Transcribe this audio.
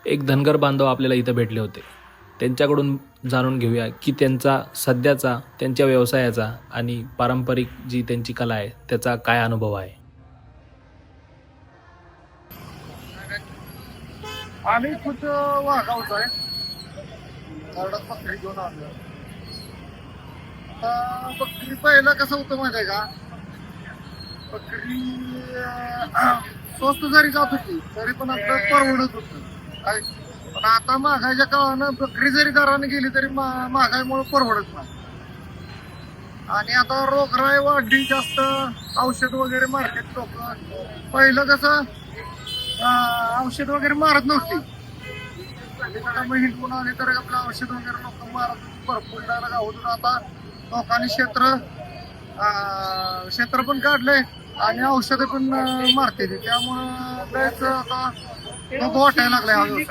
एक धनगर बांधव आपल्याला इथं भेटले होते. त्यांच्याकडून जाणून घेऊया की त्यांचा सध्याचा त्यांच्या व्यवसायाचा आणि पारंपरिक जी त्यांची कला आहे त्याचा काय अनुभव आहे. आम्ही खुद वाघावच आहे. घरात बकरी घेऊन आलो. बकरी पहिलं कसं होतं माहिती आहे का? बकरी स्वस्त जरी जात होती तरी पण आपलं परवडत होतं काय. पण आता महागाईच्या काळानं बकरी जरी दराने गेली तरी महागाईमुळे परवडत नाही. आणि आता रोगराई वाढली जास्त, औषध वगैरे मारतात लोक. पहिलं कसं औषध वगैरे मारत नव्हती. मग हिंडून आले तर आपलं औषध वगैरे लोक मारत भरपूर गावातून. आता लोकांनी क्षेत्र पण काढलंय आणि औषधं पण मारते. त्यामुळं लयच आता वाटायला लागलंय हा व्यवसाय.